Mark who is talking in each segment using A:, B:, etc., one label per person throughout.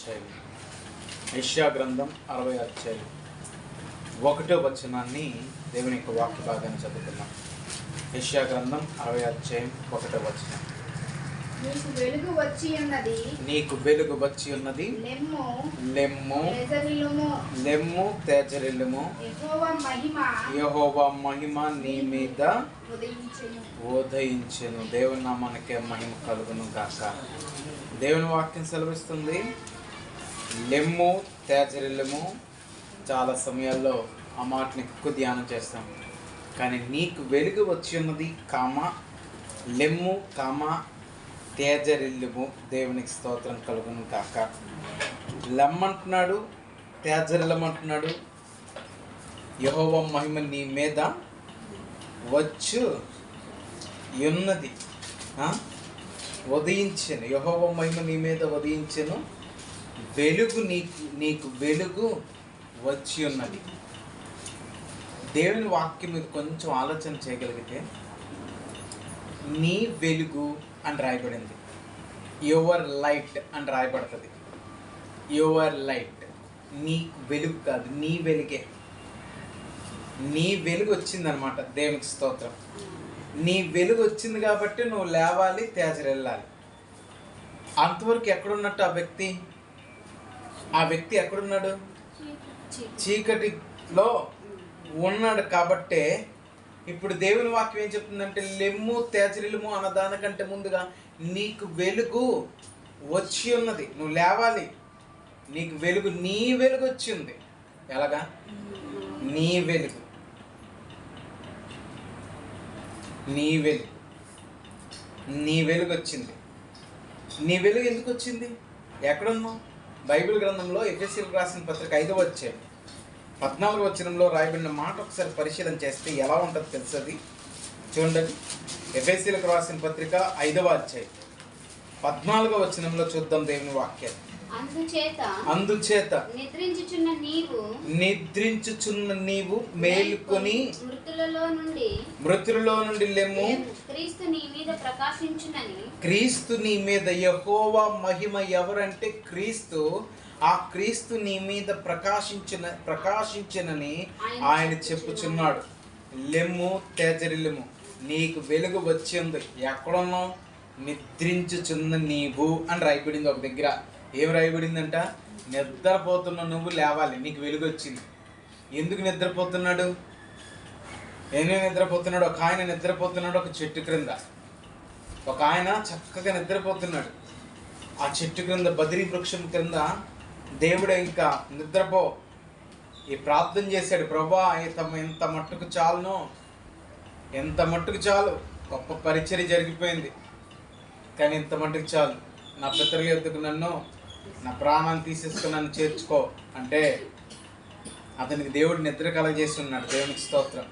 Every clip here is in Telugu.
A: అధ్యాయం, యెషయా గ్రంథం 60వ అధ్యాయం 1వ వచనాన్ని దేవుని యొక్క వాక్య భాగాన్ని చదువుతున్నాం. యెషయా గ్రంథం 60వ అధ్యాయం 1వ వచనం.
B: నీకు వెలుగు వచ్చి ఉన్నది,
A: నీకు వెలుగు వచ్చి ఉన్నది,
B: లెమ్ము
A: లెమ్ము
B: తేజరిల్లుము,
A: లెమ్ము తేజరిల్లుము, యెహోవా మహిమ నీ మీద
B: ఉదయించెను.
A: ఉదయించెను. దేవుని నామానికే మహిమ కలుగును గాక. దేవుని వాక్యం సెలవిస్తుంది, లెమ్ము తేజరిల్లుము. చాలా సమయాల్లో ఆ మాటని ఎక్కువ ధ్యానం చేస్తాం. కానీ నీకు వెలుగు వచ్చి ఉన్నది, లెమ్ము తేజరిల్లుము. దేవునికి స్తోత్రం కలుగును కాక. లెమ్మంటున్నాడు, తేజరిల్లమంటున్నాడు. యెహోవా మహిమ నీ మీద వచ్చు ఉన్నది, ఉదయించెను. యెహోవా మహిమ నీ మీద ఉదయించెను. వెలుగు నీకు వెలుగు వచ్చి ఉన్నది. దేవుని వాక్యం మీద కొంచెం ఆలోచన చేయగలిగితే, నీ వెలుగు అని రాయబడింది, యువర్ లైట్ అని రాయబడుతుంది. యువర్ లైట్, నీ వెలుగు కాదు, నీ వెలుగే. నీ వెలుగు వచ్చిందనమాట. దేవునికి స్తోత్రం. నీ వెలుగు వచ్చింది కాబట్టి నువ్వు లేవాలి, తేజరెళ్ళాలి. అంతవరకు ఎక్కడున్నట్టు ఆ వ్యక్తి ఎక్కడున్నాడు? చీకటిలో ఉన్నాడు. కాబట్టే ఇప్పుడు దేవుని వాక్యం ఏం చెప్తుందంటే, లెమ్ము తేజరిల్లుము అన్న దానికంటే ముందుగా నీకు వెలుగు వచ్చి ఉన్నది, నువ్వు లేవాలి. నీకు వెలుగు, నీ వెలుగు వచ్చింది. ఎలాగా? నీ వెలుగు వచ్చింది. నీ వెలుగు ఎందుకు వచ్చింది? ఎక్కడున్నావు? బైబిల్ గ్రంథంలో ఎఫెసీయులకు రాసిన పత్రిక 5వ అధ్యాయం 14వ వచనంలో రాయబడిన మాట ఒకసారి పరిశీలన చేస్తే ఎలా ఉంటుందో తెలుసది. చూడండి, ఎఫెసీయులకు రాసిన పత్రిక 5వ అధ్యాయం 14వ వచనంలో చూద్దాం దేవుని వాక్యాన్ని. అందుచేత నిద్రించుచున్న నీవు మేలుకొని మృతులలో నుండి లెమ్ము, క్రీస్తు నీ మీద. యెహోవా మహిమ ఎవరంటే క్రీస్తు. ఆ క్రీస్తు నీ మీద ప్రకాశించినని ఆయన చెప్పుచున్నాడు. లెమ్ము తేజరిల్లుము, నీకు వెలుగు వచ్చింది. ఎక్కడున్నావు? నిద్రించుచున్న నీవు అని రాయబడింది ఒక దగ్గర. ఏం రాయబడిందంట? నిద్రపోతున్న నువ్వు లేవాలి, నీకు వెలుగు వచ్చింది. ఎందుకు నిద్రపోతున్నాడు? నిద్రపోతున్నాడు? ఒక ఆయన నిద్రపోతున్నాడు ఒక చెట్టు క్రింద. ఒక ఆయన చక్కగా నిద్రపోతున్నాడు ఆ చెట్టు క్రింద, బదిరీ వృక్షం క్రింద. దేవుడు ఇంకా నిద్రపో ఈ ప్రార్థన చేశాడు, ప్రభా ఎంత మట్టుకు చాలునో, ఎంత మట్టుకు చాలు. గొప్ప పరిచర్య జరిగిపోయింది, కానీ ఇంత మట్టుకు చాలు. నా పితరుల యొద్దకు నన్ను, నా ప్రాణాన్ని తీసేసుకుని నన్ను చేర్చుకో అంటే అతనికి దేవుడు నిద్ర కలగజేసి ఉన్నాడు. దేవునికి స్తోత్రం.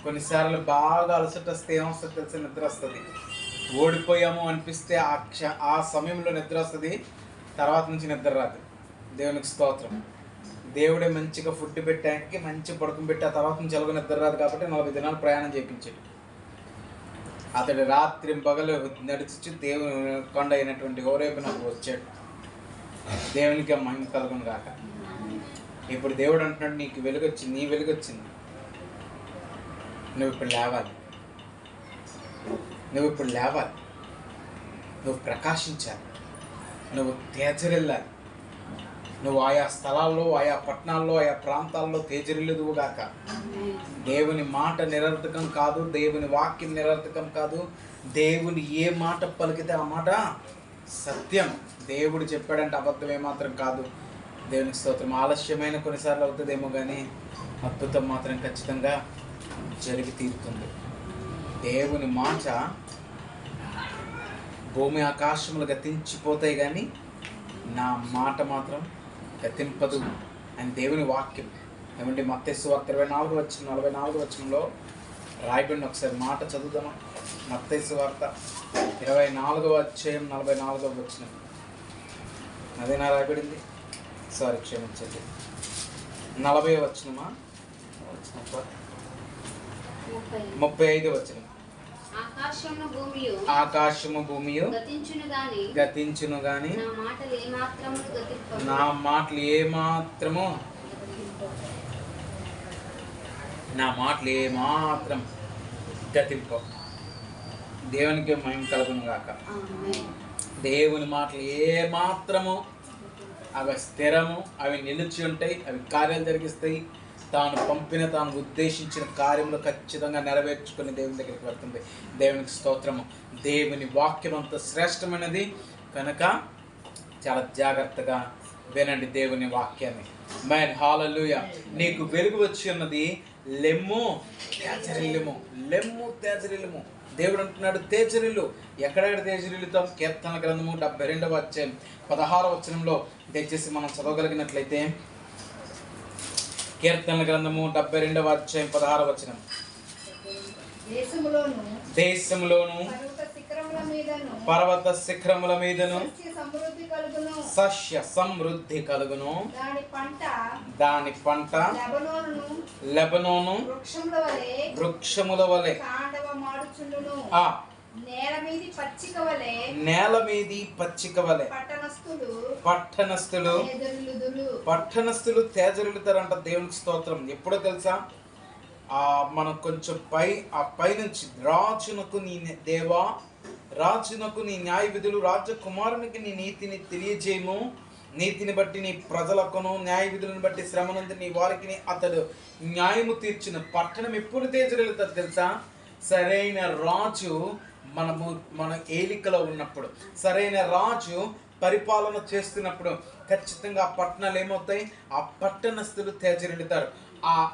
A: కొన్నిసార్లు బాగా అలసట వస్తే ఏమొస్తుంది తెలిసి నిద్ర వస్తుంది. ఓడిపోయాము అనిపిస్తే ఆ సమయంలో నిద్ర వస్తుంది, తర్వాత నుంచి నిద్ర రాదు. దేవునికి స్తోత్రం. దేవుడే మంచిగా ఫుడ్ పెట్టడానికి మంచి పడుకుని పెట్టి ఆ తర్వాత నుంచి ఎలాగో నిద్ర రాదు కాబట్టి 40 దినాలు ప్రయాణం చేయించాడు. అతడు రాత్రి పగలు నడిచి దేవుని కొండ అయినటువంటి హోరేబునకు వచ్చాడు. దేవునికి మహిమ కలుగును గాక. ఇప్పుడు దేవుడు అంటున్నాడు, నీకు వెలుగు వచ్చింది, నీ వెలుగు వచ్చింది. నువ్వు ఇప్పుడు లేవాలి, నువ్వు ప్రకాశించాలి, నువ్వు తేజరిల్లాలి. నువ్వు ఆయా స్థలాల్లో, ఆయా పట్టణాల్లో, ఆయా ప్రాంతాల్లో తేజరిల్లుదువు గాక. దేవుని మాట నిరర్థకం కాదు, దేవుని వాక్యం నిరర్థకం కాదు. దేవుని ఏ మాట పలికితే ఆ మాట సత్యం. దేవుడు చెప్పాడంటే అబద్ధం ఏమాత్రం కాదు. దేవునికి స్తోత్రం. ఆలస్యమైన కొన్నిసార్లు అవుతుందేమో కానీ అద్భుతం మాత్రం ఖచ్చితంగా జరిగి తీరుతుంది. దేవుని మాట, భూమి ఆకాశములు గతించిపోతాయి కానీ నా మాట మాత్రం గతింపదు అని దేవుని వాక్యం. ఏమంటే మత్తయి సువార్త 44వ వచనంలో రాయబడిన ఒకసారి మాట చదువుదామా? మత్తయి సువార్త 24వ అధ్యాయం 44వ వచనం. అదేనా రాయబడింది? సారీ, క్షమించండి, 40వ వచనమా? 35వ వచనం. ఆకాశము భూమియు గతించును గాని నా మాటలు ఏమాత్రం గతింప. దేవునికి మహిమ కలుగును గాక. దేవుని మాటలు ఏమాత్రము అవి స్థిరము, అవి నిలిచి ఉంటాయి, అవి కార్యాలు జరిగిస్తాయి. తాను ఉద్దేశించిన కార్యములు ఖచ్చితంగా నెరవేర్చుకుని దేవుని దగ్గరికి వెళ్తుంది. దేవునికి స్తోత్రము. దేవుని వాక్యం అంత శ్రేష్టమైనది కనుక చాలా జాగ్రత్తగా వినండి దేవుని వాక్యాన్ని. మ్యాన్ హల్లెలూయా. నీకు వెలుగు వచ్చి ఉన్నది, లెమ్ము తేజరిల్లుము. దేవుడు అంటున్నాడు తేజరిల్లు. ఎక్కడెక్కడ తేజరిల్లుతాం? కీర్తన గ్రంథము 72వ అధ్యాయం 16వ వచనంలో దయచేసి మనం చదవగలిగినట్లయితే, కీర్తన గ్రంథము 72వ అధ్యాయం 16వ వచనం. దేశములోను పర్వత శిఖరముల మీదను సస్య సమృద్ధి కలుగును. దాని పంట లెబనోను వృక్షముల వలె నేల మీది పచ్చిక వలె పట్టణస్థులు తేజరిల్లుతారంట. దేవునికి స్తోత్రం. ఎప్పుడో తెలుసా? మనం కొంచెం పైనుంచి రాజునకు నీ న్యాయ విధులు, రాజకుమారునికి నీ నీతిని తెలియజేయము. నీతిని బట్టి నీ ప్రజలకును, న్యాయ విధులను బట్టి శ్రమనందు నీ వారికి అతడు న్యాయము తీర్చిన పట్టణం ఎప్పుడు తేజరిల్లుతుంది తెలుసా? సరైన రాజు మన ఏలికలో ఉన్నప్పుడు, సరైన రాజు పరిపాలన చేస్తున్నప్పుడు ఖచ్చితంగా ఆ పట్టణాలు ఏమవుతాయి? ఆ పట్టణస్థులు తేజరిల్లుతారు.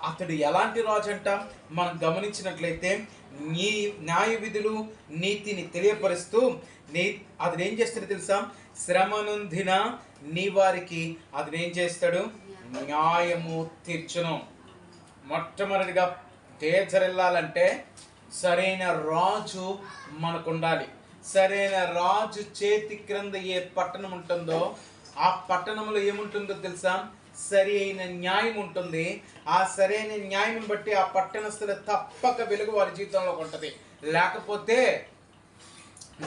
A: అతడు ఎలాంటి రాజు అంట? మనం గమనించినట్లయితే నీ న్యాయ విధులు, నీతిని తెలియపరుస్తూ అతడు ఏం చేస్తాడు తెలుసా? శ్రమనుందిన నీ వారికి అతడు ఏం చేస్తాడు? న్యాయము తీర్చును. మొట్టమొదటిగా తేజరిల్లాలంటే సరైన రాజు మనకు ఉండాలి. సరైన రాజు చేతి క్రింద ఏ పట్టణం ఉంటుందో ఆ పట్టణంలో ఏముంటుందో తెలుసా? సరైన న్యాయం ఉంటుంది. ఆ సరైన న్యాయం బట్టి ఆ పట్టణస్థులు తప్పక వెలుగు వారి జీవితంలో ఉంటుంది. లేకపోతే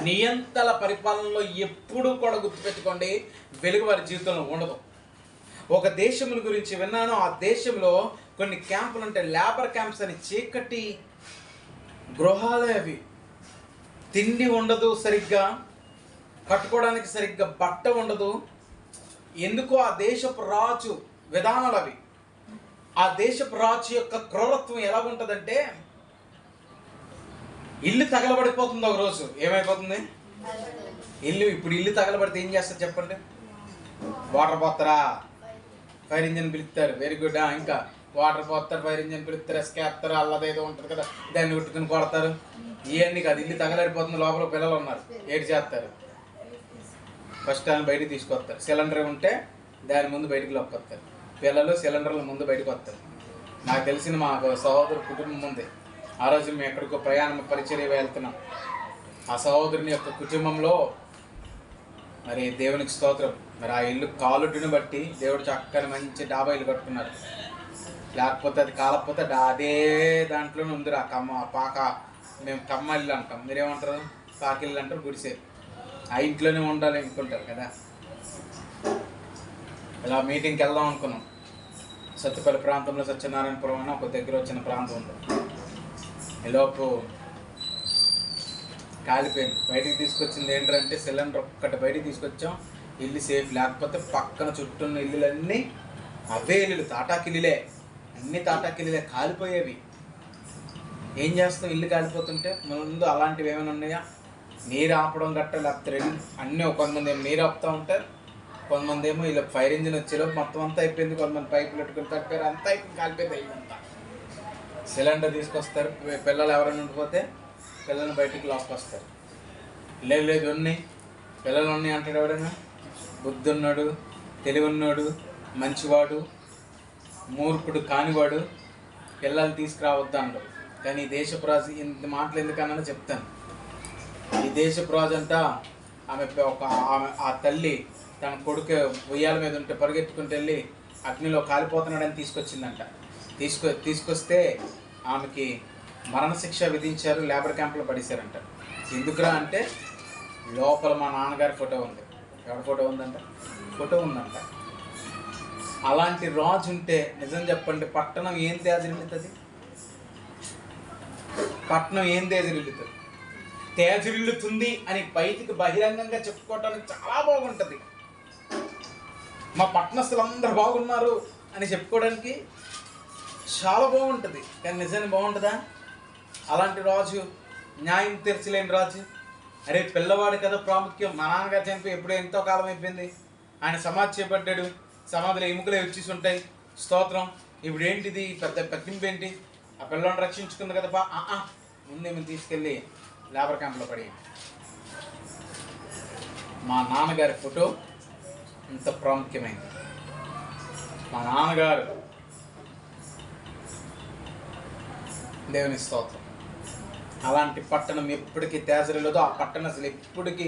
A: నియంతల పరిపాలనలో ఎప్పుడూ కూడా గుర్తుపెట్టుకోండి, వెలుగు వారి జీవితంలో ఉండదు. ఒక దేశముల గురించి విన్నాను. ఆ దేశంలో కొన్ని క్యాంపులు ఉంటాయి, లేబర్ క్యాంప్స్ అని. చీకటి గృహాలే అవి. తిండి ఉండదు, సరిగ్గా కట్టుకోవడానికి సరిగ్గా బట్ట ఉండదు. ఎందుకు? ఆ దేశపు రాజు విధానాలు అవి. ఆ దేశపు రాజు యొక్క క్రూరత్వం ఎలా ఉంటుందంటే, ఇల్లు తగలబడిపోతుంది. ఒక రోజు ఏమైపోతుంది? ఇల్లు తగలబడితే ఏం చేస్తారు చెప్పండి? వాటర్ పోతారా? ఫైర్ ఇంజిన్ పిలుస్తారు. Very good. ఇంకా వాటర్ పోతారు, ఫైర్ ఇంజిన్ పిలుస్తారు, ఎస్కేస్తారు, అల్లదేదో ఉంటుంది కదా, దాన్ని ఉట్టుకుని కొడతారు. ఇవన్నీ కాదు, ఇల్లు తగలబడిపోతుంది, లోపల పిల్లలు ఉన్నారు, ఏడు చేస్తారు. ఫస్ట్ టైం బయటికి తీసుకొస్తారు. సిలిండర్ ఉంటే దాని ముందు బయటికి లొక్కొస్తారు. పిల్లలు సిలిండర్ల ముందు బయటకు వస్తారు. నాకు తెలిసిన మా సహోదరు కుటుంబం ఉంది. ఆ రోజు మేము ఎక్కడికో ప్రయాణం పరిచర్య వెళ్తున్నాం. ఆ సహోదరుని యొక్క కుటుంబంలో మరి దేవునికి స్తోత్రం, మరి ఆ ఇల్లు కాలుడిని బట్టి దేవుడు చక్కని మంచి డాబా ఇల్లు కట్టుకున్నారు. లేకపోతే అది కాలకపోతే అదే దాంట్లోనే ఉంది. ఆ పాక, మేము కమ్మ ఇల్లు అంటాం, మీరేమంటారు? పాకిల్లు అంటారు, గుడిసే. ఆ ఇంట్లోనే ఉండాలి అనుకుంటారు కదా. ఇలా మీటింగ్కి వెళ్దాం అనుకున్నాం. సత్తుపల్లి ప్రాంతంలో సత్యనారాయణపురం అని ఒక దగ్గర వచ్చిన ప్రాంతం ఉంది. ఈలోపు కాలిపోయింది. బయటికి తీసుకొచ్చింది ఏంటంటే సిలిండర్ ఒక్కటి బయటికి తీసుకొచ్చాం. ఇల్లు సేఫ్. లేకపోతే పక్కన చుట్టూన్న ఇల్లులన్నీ అవే ఇల్లులు, తాటాకిల్లులే, అన్ని తాటాకిల్లులే కాలిపోయేవి. ఏం చేస్తాం? ఇల్లు కాలిపోతుంటే ముందు అలాంటివి ఏమైనా ఉన్నాయా? నీరు ఆపడం గట్ట, లేకపోతే అన్నీ. కొంతమంది ఏమో నీరు ఆపుతూ ఉంటారు, కొంతమంది ఏమో ఇలా ఫైర్ ఇంజిన్ వచ్చేలోపు మొత్తం అంతా అయిపోయింది. కొంతమంది పైపులు పెట్టుకుని తప్పారు, అంతా అయిపోయింది, కాలిపోయింది అయ్యిందంతా. సిలిండర్ తీసుకొస్తారు. పిల్లలు ఎవరైనా ఉండిపోతే పిల్లల్ని బయటికి లాక్కొస్తారు. లేదు ఉన్నాయి, పిల్లలు ఉన్నాయి అంటాడు ఎవడైనా? బుద్ధి ఉన్నాడు, తెలివి ఉన్నాడు, మంచివాడు, మూర్ఖుడు కానివాడు పిల్లలు తీసుకురావద్దు అన్నాడు. కానీ ఈ దేశపు రాజు ఇంత మాటలు ఎందుకన్నా చెప్తాను. ఈ దేశపు రాజు అంట, ఆమె ఆ తల్లి తన కొడుకు ఉయ్యాల మీద ఉంటే పరిగెత్తుకుంటూ వెళ్ళి అగ్నిలో కాలిపోతున్నాడని తీసుకొచ్చిందంట. తీసుకొస్తే ఆమెకి మరణశిక్ష విధించారు, లేబర్ క్యాంప్లో పడేశారంట. ఎందుకురా అంటే లోపల మా నాన్నగారి ఫోటో ఉంది. ఎవరి ఫోటో ఉందంట? ఫోటో ఉందంట. అలాంటి రాజు ఉంటే నిజం చెప్పండి, పట్టణం ఏం తేజరిల్లుతుంది? పట్టణం ఏం తేజరిల్లుతుంది? తేజరిల్లుతుంది అని బయటికి బహిరంగంగా చెప్పుకోవటానికి చాలా బాగుంటుంది. మా పట్టణస్తులు అందరూ బాగున్నారు అని చెప్పుకోవడానికి చాలా బాగుంటుంది. కానీ నిజాన్ని బాగుంటుందా? అలాంటి రాజు, న్యాయం తీర్చలేని రాజు. అరే పిల్లవాడు కదా ప్రాముఖ్యం. మా నాన్నగారు చనిపోయి ఎప్పుడో ఎంతో కాలం అయిపోయింది. ఆయన సమాధి చేపట్టాడు, సమాధిలో ఎముకలే వచ్చేసి ఉంటాయి. స్తోత్రం. ఇప్పుడు ఏంటిది పెద్ద పట్టింపు ఏంటి? ఆ పిల్లవాడిని రక్షించుకుంది కదా ముందేమో తీసుకెళ్ళి లేబర్ క్యాంప్లో పడి. మా నాన్నగారి ఫోటో ఇంత ప్రాముఖ్యమైంది. మా నాన్నగారు, దేవుని స్తోత్రం. అలాంటి పట్టణం ఎప్పటికీ తేజరిల్లదు. ఆ పట్టణం అసలు ఎప్పటికీ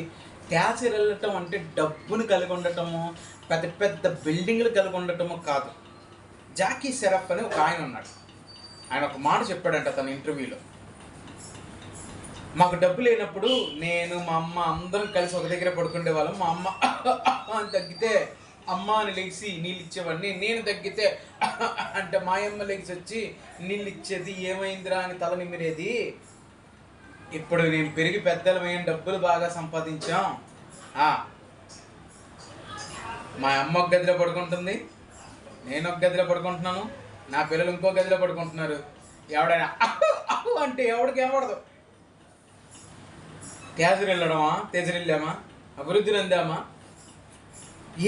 A: తేజరిల్లటం అంటే డబ్బును కలిగి ఉండటము, పెద్ద పెద్ద బిల్డింగ్లు కలిగి ఉండటము కాదు. జాకీ షెరాఫ్ అని ఒక ఆయన ఉన్నాడు. ఆయన ఒక మాట చెప్పాడంట తన ఇంటర్వ్యూలో. మాకు డబ్బు లేనప్పుడు నేను మా అమ్మ అందరం కలిసి ఒక దగ్గర పడుకునే వాళ్ళం. మా అమ్మ అని తగ్గితే అమ్మ అని లేచి నీళ్ళు ఇచ్చేవాడిని. నేను తగ్గితే అంటే మా అమ్మ లేచి వచ్చి నీళ్ళు ఇచ్చేది. ఏమైందిరా అని తల నిమిరేది. ఇప్పుడు నేను పెరిగి పెద్దలమైన డబ్బులు బాగా సంపాదించాం. మా అమ్మ ఒక గదిలో పడుకుంటుంది, నేను ఒక గదిలో పడుకుంటున్నాను, నా పిల్లలు ఇంకో గదిలో పడుకుంటున్నారు. ఎవడైనా అంటే ఎవడికి ఏమడదు. తేజరిల్లడమా? తేజరిల్లామా? అభివృద్ధి నందామా?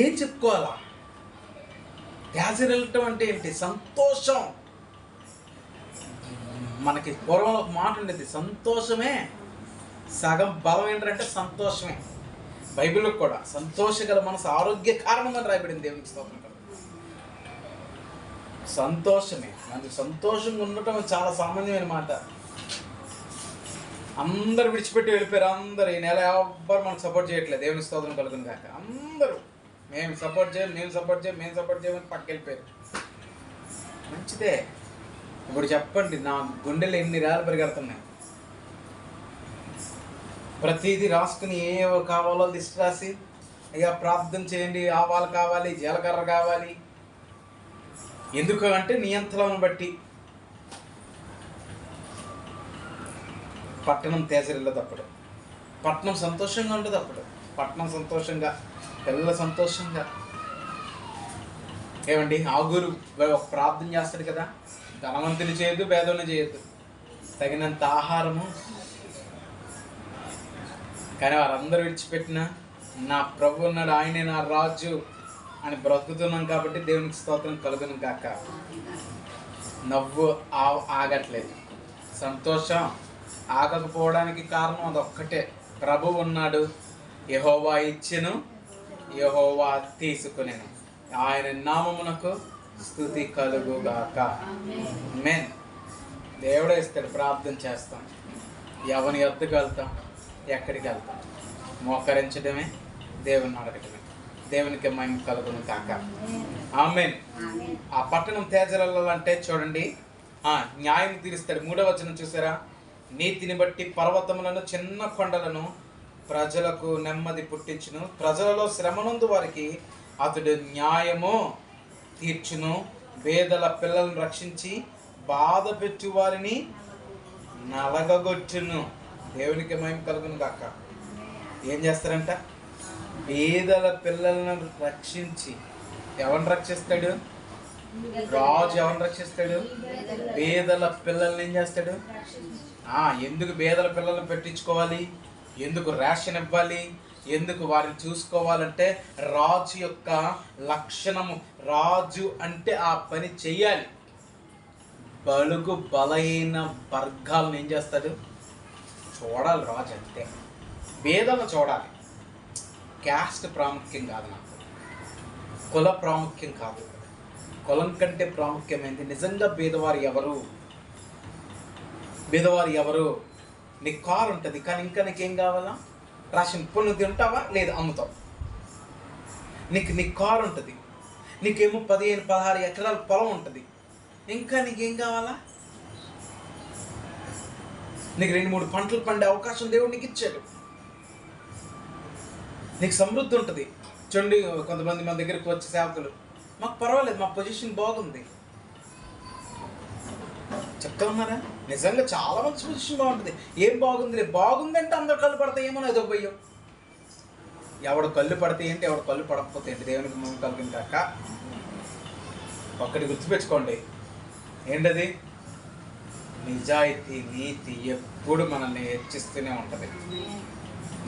A: ఏం చెప్పుకోవాలా? తేజరిల్లటం అంటే ఏంటి? సంతోషం. మనకి పూర్వం ఒక మాట ఉండేది, సంతోషమే సగం బలం. ఏంటంటే సంతోషమే. బైబిల్లో కూడా సంతోషగల మనసు ఆరోగ్య కారణం అని రాయబడింది. దేవునికి స్తోత్రం. సంతోషమే. మనకి సంతోషంగా ఉండటం చాలా సామాన్యమైన మాట. అందరు విడిచిపెట్టి వెళ్ళిపోయారు. అందరు ఈ నెల ఎవ్వరు మనకు సపోర్ట్ చేయట్లేదు. దేవుని స్తోత్రం కలుగును కాక. అందరూ మేము సపోర్ట్ చేయం, మేము సపోర్ట్ చేయం, మేము సపోర్ట్ చేయమని పక్కకి వెళ్ళిపోయారు. మంచిదే. ఇప్పుడు చెప్పండి, నా గుండెలు ఎన్ని రాళ్ళు పరిగెడుతున్నాయి. ప్రతిదీ రాసుకుని ఏవో కావాలో లిస్ట్ రాసి ఇక ప్రార్థన చేయండి. ఆవాలు కావాలి, జీలకర్ర కావాలి. ఎందుకు అంటే నియంత్రణను బట్టి. పట్టణం తేజరిల్లదు అప్పుడు. పట్టణం సంతోషంగా ఉండదు అప్పుడు. పట్టణం సంతోషంగా, పిల్లల సంతోషంగా. ఏమండి, ఆగురు ఒక ప్రార్థన చేస్తాడు కదా, ధనవంతుని చేయొద్దు, పేదోని చేయొద్దు, తగినంత ఆహారము. కానీ వారందరూ విడిచిపెట్టిన నా ప్రభు ఉన్నాడు, ఆయనే నా రాజు అని బ్రతుకుతున్నాం కాబట్టి దేవునికి స్తోత్రం కలుగును గాక. నవ్వు ఆగట్లేదు. సంతోషం ఆగకపోవడానికి కారణం అదొక్కటే. ప్రభు ఉన్నాడు, యెహోవా ఇచ్చెను, యెహోవా తీసుకునేను, ఆయన నామమునకు స్తుతి కలుగుగాక. ఆమేన్. దేవుడే ఇస్తాడు. ప్రార్థన చేస్తాం, ఎవని యొద్దకు వెళ్తాం, ఎక్కడికి వెళ్తాం? మోకరించడమే, దేవుని అడగటమే. దేవునికి మహిమ కలుగును కాక. ఆమేన్. ఆ పట్టణం తేజరిల్లాలంటే చూడండి, న్యాయం తీరుస్తాడు. 3వ వచనం చూసారా? నీతిని బట్టి పర్వతములను, చిన్న కొండలను ప్రజలకు నెమ్మది పుట్టించును. ప్రజలలో శ్రమనందు వారికి అతడు న్యాయము తీర్చును. పేదల పిల్లలను రక్షించి బాధ పెట్టు వారిని నలగగొట్టును. దేవునికి మహిమ కలుగును గాక. ఏం చేస్తారంట? పేదల పిల్లలను రక్షించి. ఎవరిని రక్షిస్తాడు? రాజు ఎవరిని రక్షిస్తాడు? పేదల పిల్లల్ని ఏం చేస్తాడు? ఎందుకు పేదల పిల్లల్ని పెట్టించుకోవాలి? ఎందుకు రేషన్ ఇవ్వాలి? ఎందుకు వారిని చూసుకోవాలంటే రాజు యొక్క లక్షణము. రాజు అంటే ఆ పని చెయ్యాలి. బలుగు బలహీన వర్గాలను ఏం చేస్తాడు? చూడాలి రాజు. అంతే. పేదలను చూడాలి. క్యాస్ట్ ప్రాముఖ్యం కాదు, నాకు కుల ప్రాముఖ్యం కాదు. కులం కంటే ప్రాముఖ్యమైనది నిజంగా పేదవారు ఎవరు? పేదవారు ఎవరు? నీకు కారు ఉంటుంది, కానీ ఇంకా నీకేం కావాలా? రేషన్. ఇప్పుడు నువ్వు తింటావా? లేదు, అమ్ముతావు. నీ కారు ఉంటుంది, నీకేమో 15-16 ఎకరాల పొలం ఉంటుంది, ఇంకా నీకేం కావాలా? నీకు 2-3 పంటలు పండే అవకాశం దేవుడు నీకు ఇచ్చాడు. నీకు సమృద్ధి ఉంటుంది. చూడండి, కొంతమంది మన దగ్గరికి వచ్చే సేవకులు, మాకు పర్వాలేదు, మా పొజిషన్ బాగుంది. చెప్తా ఉన్నారా? నిజంగా చాలా మంచి పొజిషన్ బాగుంటుంది. ఏం బాగుంది? బాగుందంటే అందరు కళ్ళు పడతాయి ఏమో అదో భయం. ఎవడు కళ్ళు పడితే ఏంటి, ఎవడు కళ్ళు పడకపోతే ఏంటి? దేవునికి మనం కలిగిన ఒక్కటి గుర్తుపెట్టుకోండి, ఏంటది? నిజాయితీ, నీతి ఎప్పుడు మనల్ని హెచ్చిస్తూనే ఉంటుంది.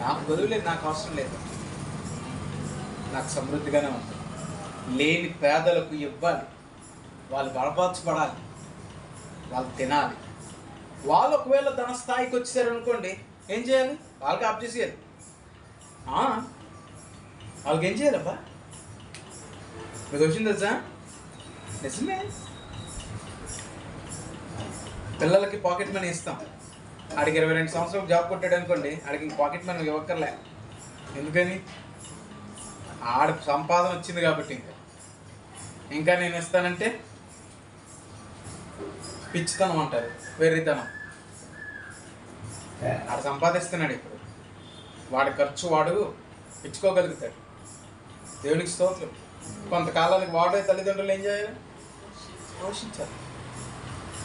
A: నాకు గొడవ లేదు, నాకు అవసరం లేదు, నాకు సమృద్ధిగానే ఉంది. లేని పేదలకు ఇవ్వాలి, వాళ్ళు బలపరచబడాలి, వాళ్ళు తినాలి. వాళ్ళు ఒకవేళ తన స్థాయికి వచ్చేసారు అనుకోండి, ఏం చేయాలి? వాళ్ళకి ఆప్ చేసేయాలి. వాళ్ళకి ఏం చేయాలబ్బా? మీకు వచ్చింది తెలుసా? నిజమే. పిల్లలకి పాకెట్ మనీ ఇస్తాం. ఆడికి 22 సంవత్సరాలు జాబ్ కొట్టాడు అనుకోండి, ఆడికి పాకెట్ మనీ ఇవ్వక్కర్లే. ఎందుకని? ఆడ సంపాదన వచ్చింది కాబట్టి. ఇంకా నేను ఇస్తానంటే పిచ్చితనం అంటారు, వెర్రితనం. ఆడు సంపాదిస్తున్నాడు, ఇప్పుడు వాడి ఖర్చు వాడు పిచ్చుకోగలుగుతాడు. దేవునికి స్తోత్రం. కొంతకాలానికి వాడే తల్లిదండ్రులు ఏం చేయాలి? పోషించాలి.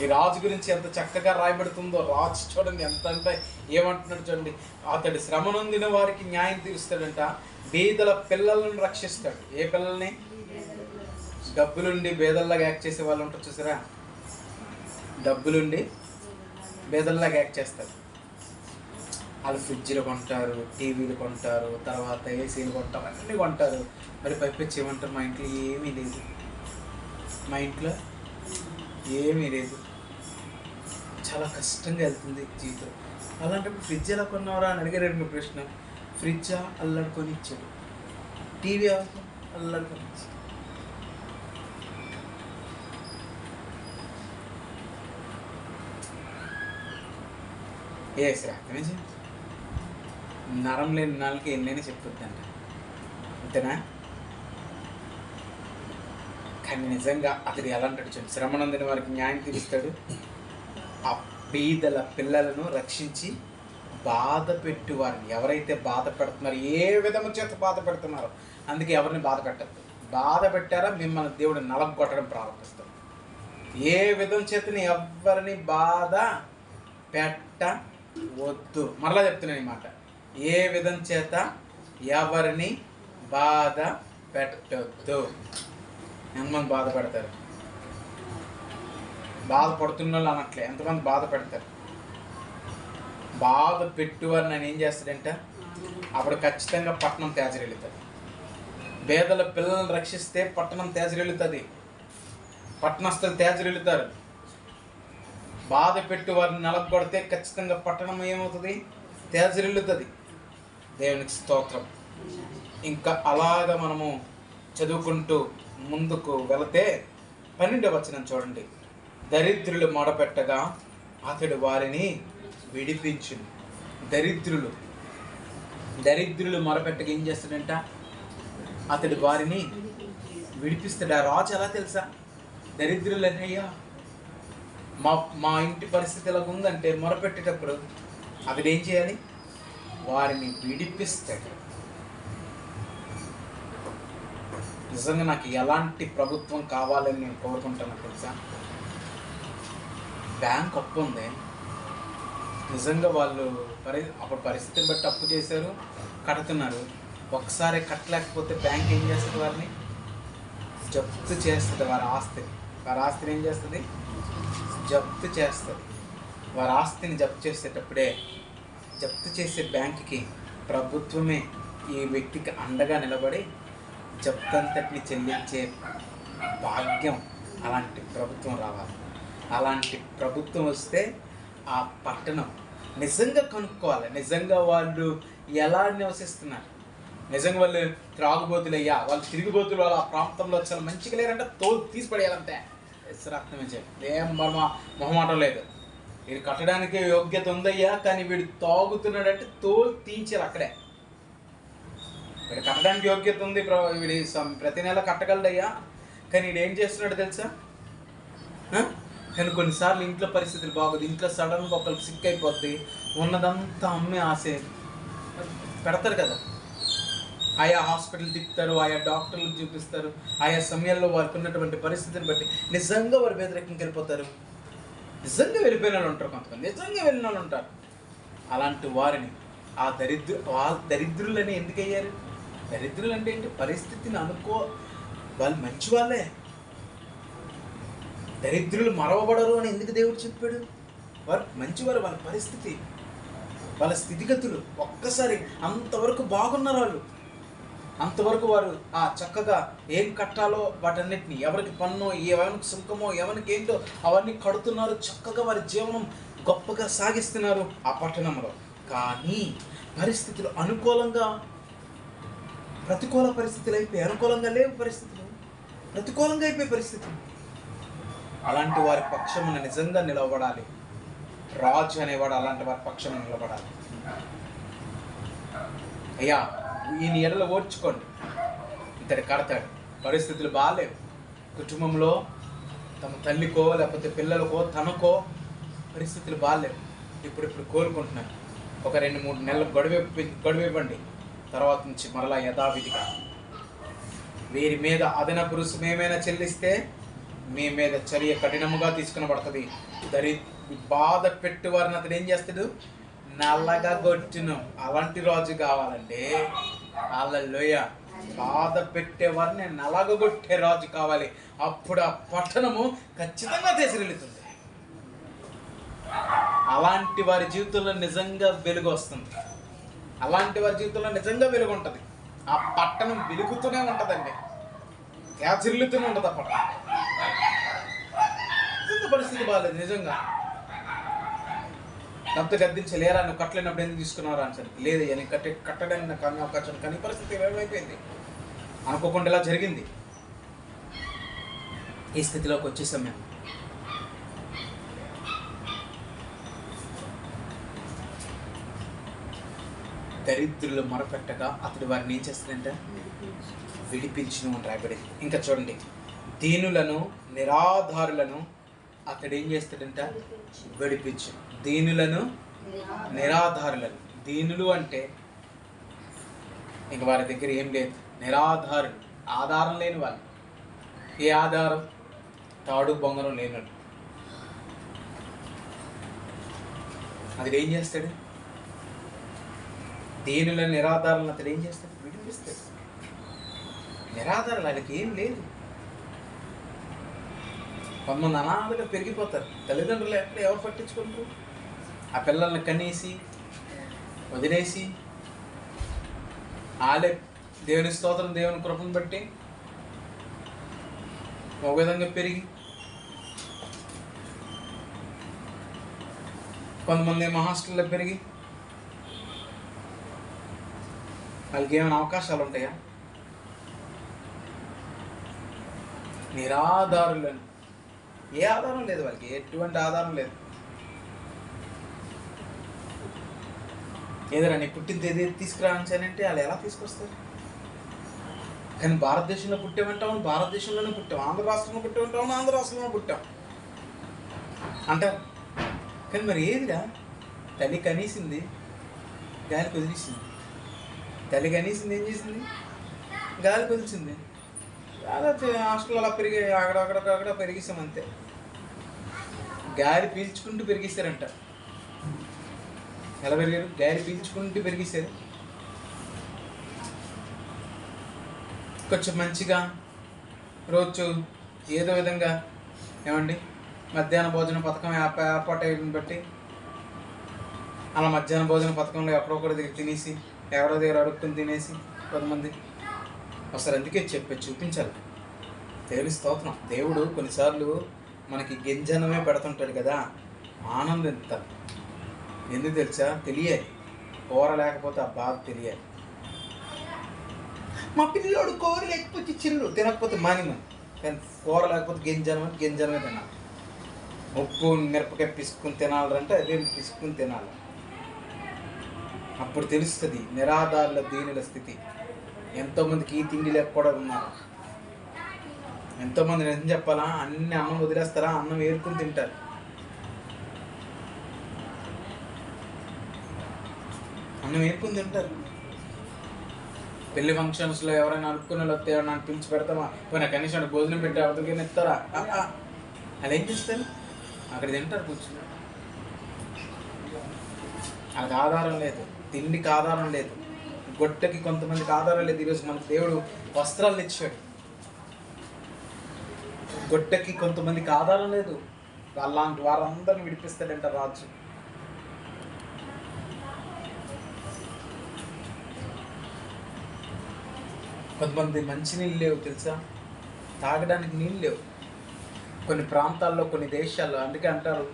A: ఈ రాజు గురించి ఎంత చక్కగా రాయబడుతుందో. రాజు చూడండి ఎంత అంటే ఏమంటున్నాడు చూడండి, అతడు శ్రమ నొందిన వారికి న్యాయం తీరుస్తాడంట, బీదల పిల్లలను రక్షిస్తాడు. ఏ పిల్లల్ని? డబ్బులుండి బేదల్లాగా యాక్ట్ చేసే వాళ్ళు ఉంటారు చూసారా? డబ్బులుండి బేదల్లాగా యాక్ట్ చేస్తారు. వాళ్ళు ఫ్రిడ్జ్లు కొంటారు, టీవీలు కొంటారు, తర్వాత ఏసీలు కొంటారు, అన్నీ కొంటారు. మరి పైపెచ్చి ఏమంటారు? మా ఇంట్లో ఏమీ లేదు, మా ఇంట్లో ఏమీ లేదు, చాలా కష్టంగా వెళ్తుంది జీవితం. అలాంటప్పుడు ఫ్రిడ్జ్ ఎలా కొన్నారా అని అడిగారు మీ ప్రశ్న. ఫ్రిడ్జా? అల్లాడుకొని ఇచ్చాడు. టీవీ అల్లాడుకొని ఇచ్చాడు. ఏ శ్రాద్ధమే చేయండి. నరం లేని నాళ్ళకి ఎన్నైనా చెప్తుందంట, అంతేనా? కానీ నిజంగా అతడు ఎలా అంటాడు చూడండి, శ్రమనందిన వారికి న్యాయం తీరుస్తాడు, ఆ బీదల పిల్లలను రక్షించి బాధ పెట్టు వారిని. ఎవరైతే బాధ పెడుతున్నారో, ఏ విధము చేత బాధ పెడుతున్నారో, అందుకే ఎవరిని బాధ పెట్టద్దు. బాధ పెట్టారా మిమ్మల్ని దేవుడు నలగొట్టడం ప్రారంభిస్తాడు. ఏ విధం చేతని ఎవరిని బాధ పెట్టవద్దు. మరలా చెప్తున్నాను ఈ మాట, ఏ విధం చేత ఎవరిని బాధ పెట్టద్దు. ఎంతమంది బాధ పెడతారు? బాధపడుతున్న వాళ్ళు అనట్లే, ఎంతమంది బాధ పెడతారు? బాధ పెట్టువారిని ఆయన ఏం చేస్తాడంట, అప్పుడు ఖచ్చితంగా పట్టణం తేజరెళ్తుంది. పేదల పిల్లలను రక్షిస్తే పట్టణం తేజరెళ్తుంది, పట్టణస్థులు తేజరెళ్తారు. బాధ పెట్టి వారిని నలగొడితే ఖచ్చితంగా పట్టణం ఏమవుతుంది? తేజరెళ్తుంది. దేవునికి స్తోత్రం. ఇంకా అలాగా మనము చదువుకుంటూ ముందుకు వెళితే 12వ వచనం చూడండి. దరిద్రులు మొడపెట్టగా అతడు వారిని విడిపించును. దరిద్రులు మొరపెట్టగా ఏం చేస్తాడంట? అతడు వారిని విడిపిస్తాడు. ఆ రాజు ఎలా తెలుసా? దరిద్రులు అయ్యా మా ఇంటి పరిస్థితి ఎలా ఉందంటే మొరపెట్టేటప్పుడు అతడు ఏం చేయాలి? వారిని విడిపిస్తాడు. నిజంగా నాకు ఎలాంటి ప్రభుత్వం కావాలని నేను కోరుకుంటాను తెలుసా? బ్యాంక్ అప్పు ఉంది, నిజంగా వాళ్ళు అప్పుడు పరిస్థితిని బట్టి అప్పు చేశారు, కడుతున్నారు. ఒకసారి కట్టలేకపోతే బ్యాంక్ ఏం చేస్తుంది? వారిని జప్తు చేస్తుంది. వారి ఆస్తిని ఏం చేస్తుంది? జప్తు చేస్తుంది. వారి ఆస్తిని జప్తు చేసేటప్పుడే, జప్తు చేసే బ్యాంకుకి ప్రభుత్వమే ఈ వ్యక్తికి అండగా నిలబడి జప్తంతటిని చెల్లించే భాగ్యం అలాంటి ప్రభుత్వం రావాలి. అలాంటి ప్రభుత్వం వస్తే ఆ పట్టణం నిజంగా కనుక్కోవాలి, నిజంగా వాళ్ళు ఎలా నివసిస్తున్నారు, నిజంగా వాళ్ళు త్రాగుబోతులయ్యా, వాళ్ళు తిరిగిబోతులు, వాళ్ళు ఆ ప్రాంతంలో చాలా మంచిగా లేరంటే తోలు తీసి పడేయాలంతే. అర్థమే చేయాలి. ఏం మొహమాటం లేదు. వీడు కట్టడానికి యోగ్యత ఉందయ్యా, కానీ వీడు తాగుతున్నాడంటే తోలు తీయించారు అక్కడే. వీడు కట్టడానికి యోగ్యత ఉంది, వీడి ప్రతి నెల కట్టగలడయ్యా, కానీ వీడు ఏం చేస్తున్నాడు తెలుసా? కానీ కొన్నిసార్లు ఇంట్లో పరిస్థితులు బాగోదు, ఇంట్లో సడన్గా ఒకరికి సిక్ అయిపోద్ది, ఉన్నదంతా అమ్మే ఆశ పెడతారు కదా. ఆయా హాస్పిటల్ తిప్పుతారు, ఆయా డాక్టర్లు చూపిస్తారు, ఆయా సమయాల్లో వారికి ఉన్నటువంటి పరిస్థితిని బట్టి నిజంగా వారు వ్యతిరేకంగా వెళ్ళిపోతారు. నిజంగా వెళ్ళిపోయిన వాళ్ళు ఉంటారు, కొంతమంది నిజంగా వెళ్ళిన వాళ్ళు ఉంటారు. అలాంటి వారిని ఆ దరిద్రులని ఎందుకు అయ్యారు? దరిద్రులు అంటే ఏంటి? పరిస్థితిని వాళ్ళు మంచి వాళ్ళే. దరిద్రులు మరవబడరు అని ఎందుకు దేవుడు చెప్పాడు? వారు మంచివారు, వాళ్ళ పరిస్థితి, వాళ్ళ స్థితిగతులు ఒక్కసారి అంతవరకు బాగున్నారు వాళ్ళు. అంతవరకు వారు చక్కగా ఏం కట్టాలో వాటన్నిటిని, ఎవరికి పన్నో, ఎవరికి సుంకమో, ఎవరికి ఏంటో అవన్నీ కడుతున్నారు. చక్కగా వారి జీవనం గొప్పగా సాగిస్తున్నారు ఆ పట్టణంలో. కానీ పరిస్థితులు ప్రతికూల పరిస్థితులు అయిపోయి, అనుకూలంగా లేవు పరిస్థితులు, ప్రతికూలంగా అయిపోయి పరిస్థితులు. అలాంటి వారి పక్షమున నిజంగా నిలబడాలి. రాజు అనేవాడు అలాంటి వారి పక్షమున నిలబడాలి. అయ్యా, ఈయన ఎడలు ఓర్చుకోండి, ఇతడు కడతాడు. పరిస్థితులు బాగాలేవు, కుటుంబంలో తమ తల్లికో లేకపోతే పిల్లలకో తనకో పరిస్థితులు బాగాలేవు. ఇప్పుడు కోరుకుంటున్నాను, ఒక 2-3 నెలలు గడువివ్వండి. తర్వాత నుంచి మరలా యథావిధిగా వీరి మీద అదనపు రుసుము ఏమైనా చెల్లిస్తే మీ మీద చర్య కఠినముగా తీసుకునబడుతుంది. బాధ పెట్టి వారిని అతడు ఏం చేస్తాడు? నల్లగా కొట్టును. అలాంటి రాజు కావాలంటే హల్లెలూయా, బాధ పెట్టేవారిని నలగొట్టే రాజు కావాలి. అప్పుడు ఆ పట్టణము ఖచ్చితంగా తెసిరెళ్తుంది. అలాంటి వారి జీవితంలో నిజంగా వెలుగు వస్తుంది. అలాంటి వారి జీవితంలో నిజంగా వెలుగు ఉంటుంది. ఆ పట్టణం వెలుగుతూనే ఉంటుందండి, తెసిరెళ్తూనే ఉంటుంది ఆ పట్టణం. పరిస్థితి బాగాలేదు నిజంగా. అంత గద్దించలేరా, నువ్వు కట్టలేనప్పుడు ఎందుకు తీసుకున్నారా అని సరే, లేదు నేను కట్టడానికి నాకు అన్ని అవకాశం. కానీ పరిస్థితి ఏమైపోయింది, అనుకోకుండా ఇలా జరిగింది. ఈ స్థితిలోకి వచ్చేసాం మేము. దరిద్రులు మొరపెట్టగా అతడు వారిని ఏం చేస్తాడంటే విడిపించును అని రాయబడింది. ఇంకా చూడండి, దీనులను నిరాధారులను అతడు ఏం చేస్తాడంట? విడిపించు. దీనులను నిరాధారులను. దీనులు అంటే ఇంక వారి దగ్గర ఏం లేదు, నిరాధారులు, ఆధారం లేని వాళ్ళు. ఏ ఆధారం? తాడు బొంగరం లేనట్టు. అతడు ఏం చేస్తాడు? దీనులను నిరాధారులను అతడు ఏం చేస్తాడు? విడిపిస్తాడు. నిరాధారులు, వాళ్ళకి ఏం లేదు. కొంతమంది అనాథగా పెరిగిపోతారు, తల్లిదండ్రులు ఎక్కడ ఎవరు పట్టించుకుంటారు? ఆ పిల్లల్ని కనేసి వదిలేసి వాళ్ళే దేవుని స్తోత్రం, దేవుని కృపను బట్టి ఒక విధంగా పెరిగి, కొంతమంది ఏమో హాస్టల్లో పెరిగి వాళ్ళకి ఏమైనా అవకాశాలు ఉంటాయా? నిరాధారులను. ఏ ఆధారం లేదు వాళ్ళకి, ఎటువంటి ఆధారం లేదు. ఏదైనా నీ పుట్టింది ఏది తీసుకురావాలంటే వాళ్ళు ఎలా తీసుకొస్తారు? కానీ భారతదేశంలో పుట్టామంటాం, భారతదేశంలోనే పుట్టాం. ఆంధ్ర రాష్ట్రంలో పుట్టామంటాం, ఆంధ్ర రాష్ట్రంలో పుట్టాం అంటాం. కానీ మరి ఏదిరా? తల్లి కనీసింది, గాలి కుదిరిసింది. తల్లి కనీసింది ఏం చేసింది? గాలి కుదిరిసింది. హాస్టల్ అలా పెరిగి అక్కడ పెరిగిస్తాం అంతే. గాలి పీల్చుకుంటూ పెరిగిస్తారంట. ఎలా పెరిగారు? గాలి పీల్చుకుంటూ పెరిగిస్తారు. కొంచెం మంచిగా రోజు ఏదో విధంగా ఏమండి మధ్యాహ్న భోజన పథకం ఏర్పాటు అయ్యని బట్టి అలా మధ్యాహ్న భోజన పథకంలో ఎక్కడొక్కడి దగ్గర తినేసి, ఎవరో దగ్గర అడుక్కుని తినేసి కొంతమంది ఒకసారి అందుకే చూపించాలి. దేవుని స్తోత్రం. దేవుడు కొన్నిసార్లు మనకి గింజనమే పెడుతుంటాడు కదా, ఆనందించాలి. ఎందుకు తెలుసా? తెలియాలి. కూర లేకపోతే ఆ బాధ తెలియాలి. మా పిల్లోడు కూర లేకపోతే చిల్లు తినకపోతే మానిమని, కానీ కూర లేకపోతే గింజనమే తినాలి. ఉప్పు మిరపకాయ పిసుకుని తినాలంటే అదే పిసుకుని తినాలి. అప్పుడు తెలుస్తుంది నిరాధారుల దీనుల స్థితి. ఎంతోమందికి ఈ తిండి లేక కూడా ఉన్నారు. ఎంతోమంది నిజం చెప్పాలా, అన్ని అన్నం వదిలేస్తారా, అన్నం ఏరుకుని తింటారు. అన్నం ఏరుకుని తింటారు. పెళ్లి ఫంక్షన్స్లో ఎవరైనా అనుకునే వస్తే నన్ను పిలిచి పెడతామా, పోయినా కనీసం భోజనం పెట్టి అవతలకి ఇస్తారా? అది ఏం చేస్తారు? అక్కడ తింటారు కూర్చుని. వాళ్ళకి ఆధారం లేదు, తిండికి ఆధారం లేదు, గొట్టకి కొంతమందికి ఆధారం లేదు. ఈరోజు మనకు దేవుడు వస్త్రాలను ఇచ్చాడు, గొట్టకి కొంతమందికి ఆధారం లేదు. అలాంటి వారందరిని విడిపిస్తాడంట రాజు. కొంతమంది మంచినీళ్ళు లేవు తెలుసా, తాగడానికి నీళ్ళు లేవు కొన్ని ప్రాంతాల్లో, కొన్ని దేశాల్లో. అందుకే అంటారు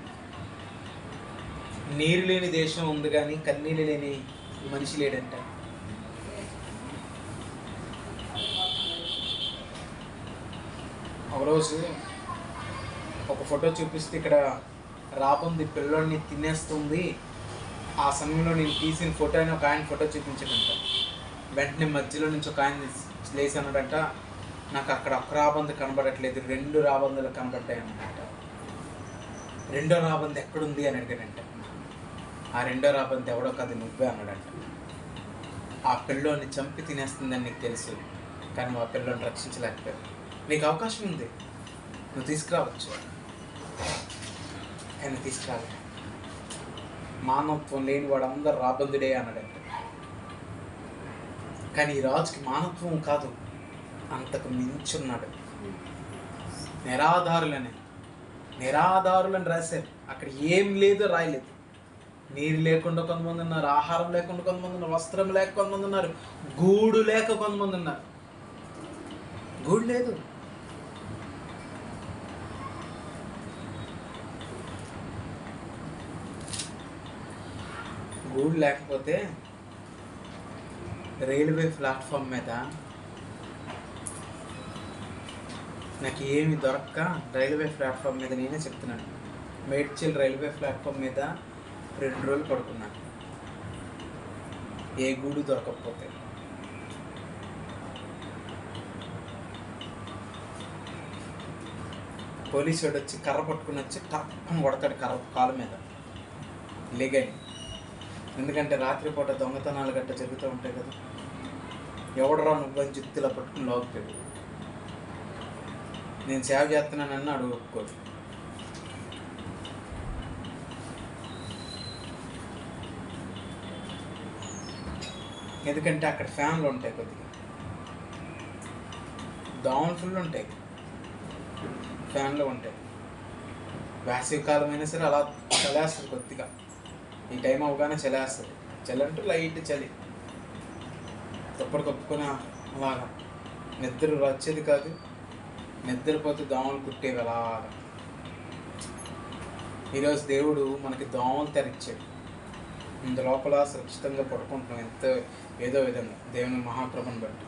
A: నీరు లేని దేశం ఉంది కానీ కన్నీళ్ళు లేని మనిషి లేడంట. ఒకరోజు ఒక ఫోటో చూపిస్తే ఇక్కడ రాబంది పిల్లోడిని తినేస్తుంది. ఆ సమయంలో నేను తీసిన ఫోటో అని ఒక ఆయన ఫోటో చూపించాడంట. వెంటనే మధ్యలో నుంచి ఒక ఆయన లేసన్నాడంట, నాకు అక్కడ ఒక రాబంది కనబడట్లేదు, 2 రాబందులు కనబడ్డాయి అన్నమాట. 2వ రాబంది ఎక్కడుంది అని అడిగాడంట. ఆ 2వ రాబంది ఎవడో కాదు, నువ్వే అన్నాడంట. ఆ పిల్లోని చంపి తినేస్తుందని నీకు తెలుసు, కానీ ఆ పిల్లోని రక్షించలేకపోయావు. నీకు అవకాశం ఉంది, నువ్వు తీసుకురావచ్చు, కానీ తీసుకురాలేదు. మానవత్వం లేని వాడు అందరు రాబందుడే అన్నాడంట. కానీ ఈ రాజుకి మానవత్వం కాదు, అంతకు మించున్నాడు. నిరాధారులని రాశారు. అక్కడ ఏం లేదో రాయలేదు. నీరు లేకుండా కొంతమంది ఉన్నారు, ఆహారం లేకుండా కొంతమంది ఉన్నారు, వస్త్రం లేక కొంతమంది ఉన్నారు, గూడు లేక కొంతమంది ఉన్నారు. గూడు లేదు. గూడు లేకపోతే రైల్వే ప్లాట్ఫామ్ మీద నాకు ఏమి దొరక్క, రైల్వే ప్లాట్ఫామ్ మీద నేనే చెప్తున్నాను, మేడ్చల్ రైల్వే ప్లాట్ఫామ్ మీద 2 రోజులు పడుకున్నాను, ఏ గూడు దొరకకపోతే. పోలీసు వాడు వచ్చి కర్ర పట్టుకుని వచ్చి టప్పని కొడతాడు కర్ర కాలు మీద లేగని. ఎందుకంటే రాత్రిపూట దొంగతనాలు గట్ట జరుగుతూ ఉంటాయి కదా. ఎవడరా నువ్వు జిత్తులా పట్టుకుని లోపుతాడు. నేను సేవ చేస్తున్నానని అడుగు ఒప్పుకోదు. ఎందుకంటే అక్కడ ఫ్యాన్లు ఉంటాయి, కొద్దిగా దోమలు ఫుల్ ఉంటాయి, ఫ్యాన్లు ఉంటాయి. వేసవికాలం అయినా సరే అలా చలేస్తుంది కొద్దిగా. ఈ టైం అవగానే చలేస్తుంది. చలి అంటే లైట్ చలి, తప్పటి కప్పుకొని అలాగా నిద్ర వచ్చేది కాదు. నిద్రపోతే దోమలు కుట్టేవి అలాగా. ఈరోజు దేవుడు మనకి దోమలు తెరిచాడు. ఇంత లోపల సురక్షితంగా పడుకుంటున్నాం ఏదో విధంగా దేవుని మహాప్రభను బట్టి.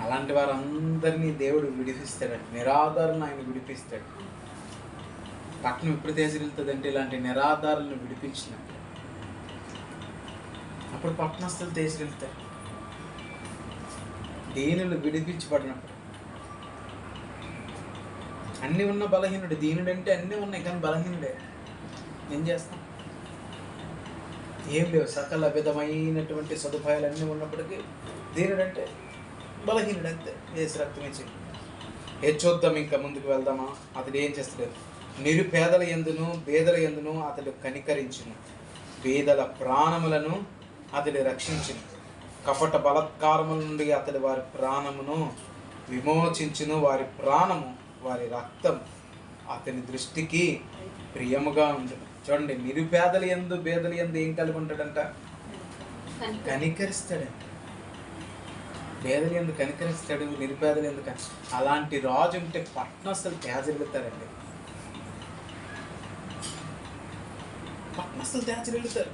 A: అలాంటి వారందరినీ దేవుడు విడిపిస్తాడండి. నిరాధారులను ఆయన విడిపిస్తాడు. పట్టణం ఎప్పుడు తేజరిల్తుందంటే ఇలాంటి నిరాధారులను విడిపించినట్టు. అప్పుడు పట్టణస్తులు తేజరిల్తారు. దీనులు విడిపించబడినప్పుడు. అన్నీ ఉన్న బలహీనుడు. దీనుడంటే అన్నీ ఉన్నాయి కానీ బలహీనుడే. ఏం చేస్తాం? ఏం లేవు, సకల విధమైనటువంటి సదుపాయాలు అన్నీ ఉన్నప్పటికీ దీనుడంటే బలహీనుడు అంతే. వేసి రక్తం ఇచ్చి చూద్దాం, ఇంకా ముందుకు వెళ్దామా? అతడు ఏం చేస్తలేదు. నిరుపేదల యందును పేదల యందును అతడు కనికరించును, పేదల ప్రాణములను అతడు రక్షించును, కపట బలత్కారముల నుండి అతడు వారి ప్రాణమును విమోచించును. వారి ప్రాణము వారి రక్తం అతని దృష్టికి ప్రియముగా ఉండును. చూడండి, నిరుపేదల యందు పేదల యందు ఏం కలిగి ఉంటాడంట? కనికరిస్తాడంట. పేదల యందు కనికరిస్తాడు, నిరుపేదల యందు. అలాంటి రాజు ఉంటే పట్టణస్తులు తేజరిల్లుతారండి. పట్టణస్తులు తేజరిల్లుతారు.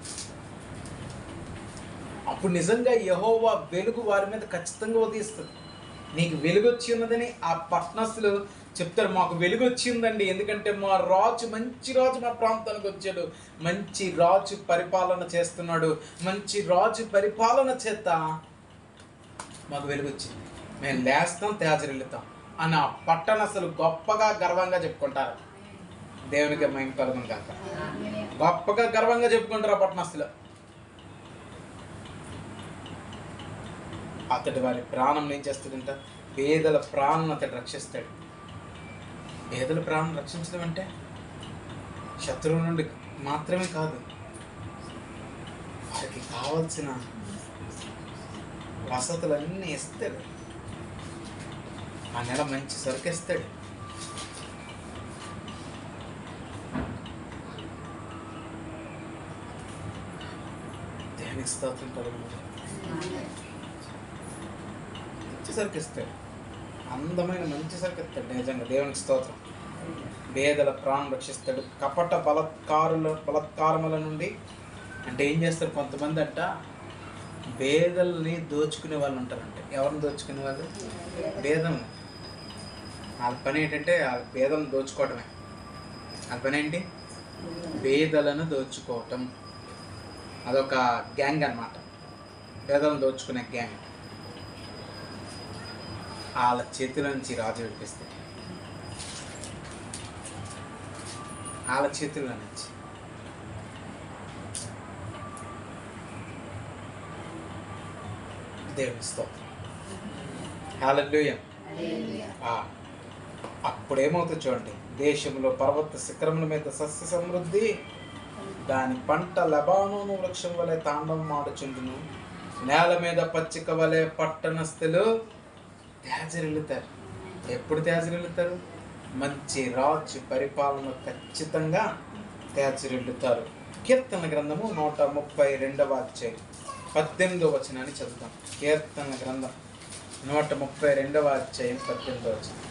A: అప్పుడు నిజంగా యెహోవా వెలుగు వారి మీద ఖచ్చితంగా ఉదయిస్తుంది. నీకు వెలుగు వచ్చి ఉన్నదని ఆ పట్టణస్తులు చెప్తారు. మాకు వెలుగు వచ్చిందండి, ఎందుకంటే మా రాజు, మంచి రాజు మా ప్రాంతానికి వచ్చాడు, మంచి రాజు పరిపాలన చేస్తున్నాడు. మంచి రాజు పరిపాలన చేత మాకు వెలుగు వచ్చింది, మేము లేస్తాం తేజరిల్లుతాం అని ఆ పట్టణస్తులు గొప్పగా గర్వంగా చెప్పుకుంటారు. దేవునికి మహిమ కలుగును కాక. గొప్పగా గర్వంగా చెప్పుకుంటారు ఆ పట్టణస్తులు. అతడు వారి ప్రాణం ఏం చేస్తాడంట? పేదల ప్రాణం అతడు రక్షిస్తాడు. పేదల ప్రాణం రక్షించడం అంటే శత్రువు నుండి మాత్రమే కాదు, వారికి కావలసిన వసతులన్నీ ఇస్తాడు. ఆ నెల మంచి సరుకు ఇస్తాడు. దేవునికి స్తోత్రం కలుగును. మంచి సరుకు ఇస్తాడు, అందమైన మంచి సరుకు ఇస్తాడు. నిజంగా దేవునికి స్తోత్రం. పేదల ప్రాణం రక్షిస్తాడు. కపట బలత్కారముల నుండి అంటే ఏం చేస్తారు కొంతమంది అంట, పేదల్ని దోచుకునే వాళ్ళు ఉంటారంటే. ఎవరిని దోచుకునే వాళ్ళు? పేదల్ని. వాళ్ళ పని ఏంటంటే వాళ్ళ పేదలను దోచుకోవటమే. వాళ్ళ పని ఏంటి? పేదలను దోచుకోవటం. అదొక గ్యాంగ్ అన్నమాట, పేదలను దోచుకునే గ్యాంగ్. వాళ్ళ చేతుల నుంచి రాజు విడిపిస్తాడు, వాళ్ళ చేతుల్లో నుంచి. దేవుని స్తోత్రం. హల్లెలూయా. అప్పుడేమవుతుంది చూడండి, దేశంలో పర్వత శిఖరముల మీద సస్య సమృద్ధి, దాని పంట లెబానోను వృక్షం వలె తాండవం ఆడుచుండును. నేల మీద పచ్చిక వలె పట్టణస్థులు తేజరిల్లుతారు. ఎప్పుడు తేజరిల్లుతారు? మంచి రాజు పరిపాలన ఖచ్చితంగా తేజరిల్లుతారు. కీర్తన గ్రంథము 132వ అధ్యాయం 18వ వచనాన్ని చదువుతాం. కీర్తన గ్రంథం 132వ అధ్యాయం 18వ వచనం.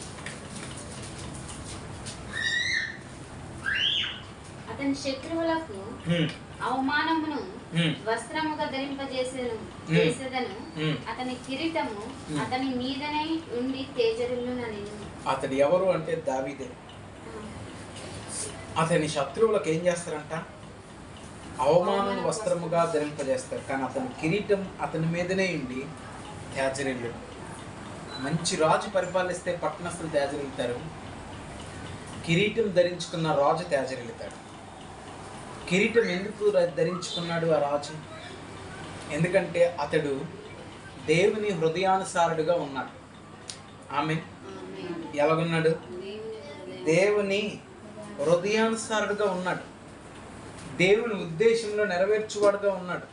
C: అతని శత్రువులకు అవమానమును వస్త్రముగా ధరింపజేసేదను, అతని కిరీటము అతని మీదనే ఉండి తేజరిల్లునని.
A: అతడు ఎవరు అంటే దావీదే. అతని శత్రువులకు ఏం చేస్తారంట? అవమానం వస్త్రముగా ధరింపజేస్తారు, కానీ అతని కిరీటం అతని మీదనే ఉండి తేజరిల్లు. మంచి రాజు పరిపాలిస్తే పట్టణస్థులు తేజరిల్లుతారు. కిరీటం ధరించుకున్న రాజు తేజరిల్లుతాడు. కిరీటం ఎందుకు ధరించుకున్నాడు ఆ రాజు? ఎందుకంటే అతడు దేవుని హృదయానుసారుడుగా ఉన్నాడు. ఆమె ఎలాగున్నాడు? దేవుని హృదయానుసారుడుగా ఉన్నాడు. దేవుని ఉద్దేశంలో నెరవేర్చువాడుగా ఉన్నాడు.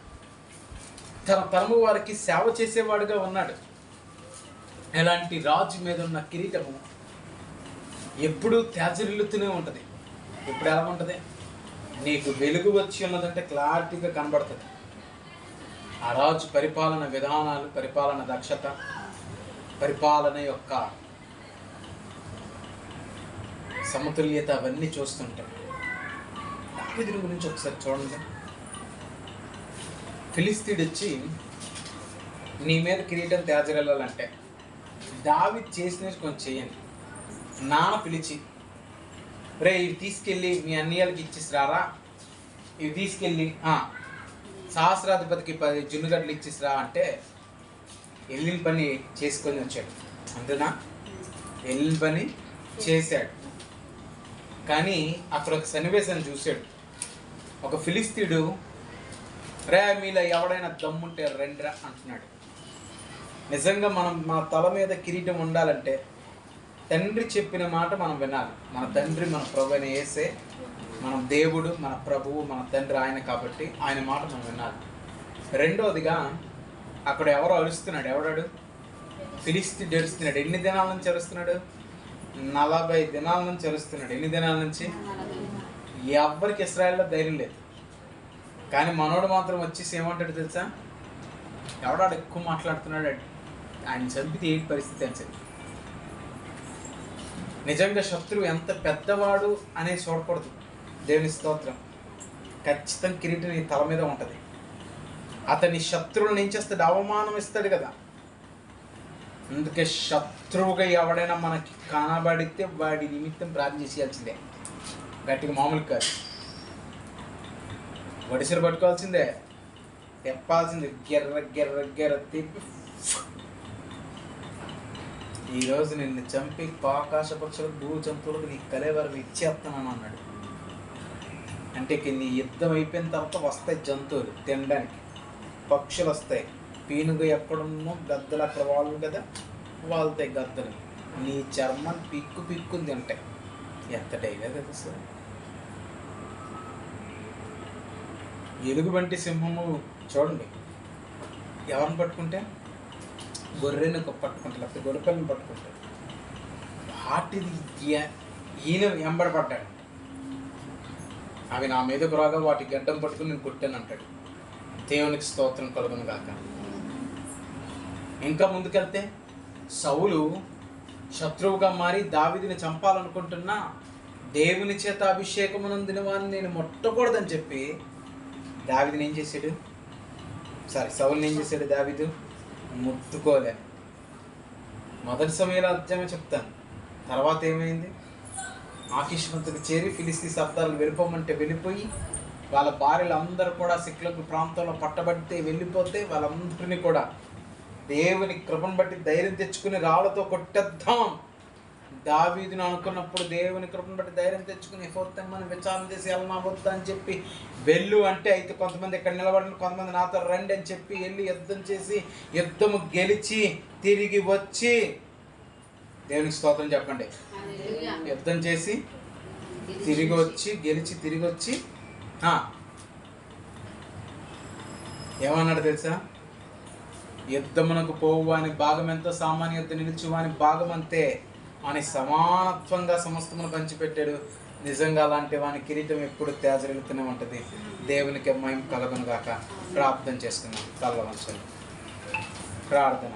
A: తన తరము వారికి సేవ చేసేవాడుగా ఉన్నాడు. ఎలాంటి రాజు మీద ఉన్న కిరీటము ఎప్పుడూ తేజరిల్లుతూనే ఉంటుంది. ఎప్పుడు ఎలా ఉంటుంది? నీకు వెలుగు వచ్చి ఉన్నదంటే క్లారిటీగా కనబడుతుంది. ఆ రాజు పరిపాలన విధానాలు, పరిపాలన దక్షత, పరిపాలన యొక్క సమతుల్యత అవన్నీ చూస్తుంటాం. దావీదు గురించి ఒకసారి చూడండి. ఫిలిస్తీయుడు వచ్చి నీ మీద కిరీటం తేజరిల్లాలంటే దావీదు చేసినది కొంచెం చేయండి. నాన్న పిలిచి, రే ఇవి తీసుకెళ్ళి మీ అన్నయ్యలకి ఇచ్చిసిరారా, ఇవి తీసుకెళ్ళి సహస్రాధిపతికి 10 జున్నుగడ్డలు ఇచ్చిసిరా అంటే వెళ్ళిన పని చేసుకొని వచ్చాడు. అంతేనా? వెళ్ళిన పని చేశాడు. కానీ అక్కడ ఒక సన్నివేశాన్ని చూశాడు. ఒక ఫిలిస్తీయుడు, రే మీలో ఎవడైనా దమ్ముంటే రండిరా అంటున్నాడు. నిజంగా మన తల మీద కిరీటం ఉండాలంటే తండ్రి చెప్పిన మాట మనం వినాలి. మన తండ్రి మన ప్రభు అయిన యేసే, మన దేవుడు, మన ప్రభువు, మన తండ్రి ఆయన కాబట్టి ఆయన మాట మనం వినాలి. రెండవదిగా అక్కడ ఎవరో అరుస్తున్నాడు. ఎవడాడు? ఫిలిస్తీయుడు అరుస్తున్నాడు. ఎన్ని దినాల నుంచి అరుస్తున్నాడు? 40 దినాల నుంచి అరుస్తున్నాడు. ఎన్ని దినాల నుంచి? ఎవ్వరికి ఇశ్రాయేల్లో ధైర్యం లేదు. కానీ మనోడు మాత్రం వచ్చేసి ఏమంటాడు తెలుసా? ఎవడాడు ఎక్కువ మాట్లాడుతున్నాడు, ఆయన చంపితే ఏంటి పరిస్థితి అని చెప్పి. నిజంగా శత్రువు ఎంత పెద్దవాడు అనేది చూడకూడదు. దేవుని స్తోత్రం. ఖచ్చితంగా కిరీటం నీ తల మీద ఉంటుంది. అతని శత్రువులను ఏం చేస్తాడు? అవమానం ఇస్తాడు కదా. అందుకే శత్రువుగా ఎవడైనా మనకి కనబడితే వాడి నిమిత్తం ప్రార్థన చేయాల్సిందే. గట్టిగా మామూలు కాదు, వడిసెలు పట్టుకోవాల్సిందే, తెప్పాల్సిందే. గెర్ర గెర్ర గెర్ర తిప్పి ఈరోజు నిన్ను చంపి ఆకాశ పక్షులకు భూ జంతువులకు నీ కలేవరం ఇచ్చేస్తున్నాను అన్నాడు. అంటే ఇక నీ యుద్ధం అయిపోయిన తర్వాత వస్తాయి జంతువులు తినడానికి, పక్షులు వస్తాయి. పీనుగు ఎక్కడున్నో గద్దలు అక్కడ వాళ్ళు కదా, వాళ్తాయి గద్దలు. నీ చర్మం పిక్కుని తింటాయి. ఎంత డైగా తెలుసు. ఎలుగుబంటి సింహము చూడండి, ఎవరిని పట్టుకుంటే గొర్రెని పట్టుకుంటారు, లేకపోతే గొర్రెపిల్లని పట్టుకుంటారు. వాటిది ఈయన ఎంబడపడ్డాడు. అవి నా మీదకు రాగా వాటి గడ్డం పట్టుకుని నేను కొట్టాను అంటాడు. దేవునికి స్తోత్రం కలుగును గాక. ఇంకా ముందుకెళ్తే సౌలు శత్రువుగా మారి దావీదుని చంపాలనుకుంటున్నా దేవుని చేత అభిషేకమునందిన వాడిని నేను ముట్టకూడదని చెప్పి దావీదుని ఏం చేశాడు? సౌలుని ఏం చేశాడు? దావీదు ముట్టుకోలే. మొదటి సమయంలో అధ్యాయమే చెప్తాను. తర్వాత ఏమైంది? ఆకీష్ వద్దకు చేరి ఫిలిస్తీ శబ్దాలు వెళ్ళిపోమంటే వెళ్ళిపోయి, వాళ్ళ భార్యలు అందరూ కూడా సిక్లగు ప్రాంతంలో పట్టబడితే వెళ్ళిపోతే వాళ్ళందరినీ కూడా దేవుని కృపను బట్టి ధైర్యం తెచ్చుకుని రాళ్ళతో కొట్టేద్దాం దావీదుని అనుకున్నప్పుడు, దేవుని కృపను బట్టి ధైర్యం తెచ్చుకుని ఎఫోత్తమ్మని విచారణ చేసి వెళ్ళనా వద్దా అని చెప్పి వెళ్ళు అంటే, అయితే కొంతమంది ఇక్కడ నిలబడిన, కొంతమంది నాతో రండి అని చెప్పి వెళ్ళి యుద్ధం చేసి యుద్ధము గెలిచి తిరిగి వచ్చి, దేవునికి స్తోత్రం చెప్పండి, యుద్ధం చేసి తిరిగి వచ్చి గెలిచి తిరిగి వచ్చి ఏమన్నాడు తెలుసా? యుద్ధమునకు పోవు వాని భాగం ఎంతో, సామాన్య యుద్ధం నిలిచి వాని భాగం అంతే అని సమానత్వంగా సమస్తమును పంచిపెట్టాడు. నిజంగా అలాంటి వాని కిరీటం ఎప్పుడు తేజరిల్లుతూనే ఉంటుంది. దేవునికి మహిమ కలుగును గాక. ప్రార్థన చేసుకున్నాం. తల్ల వంచండి. ప్రార్థన.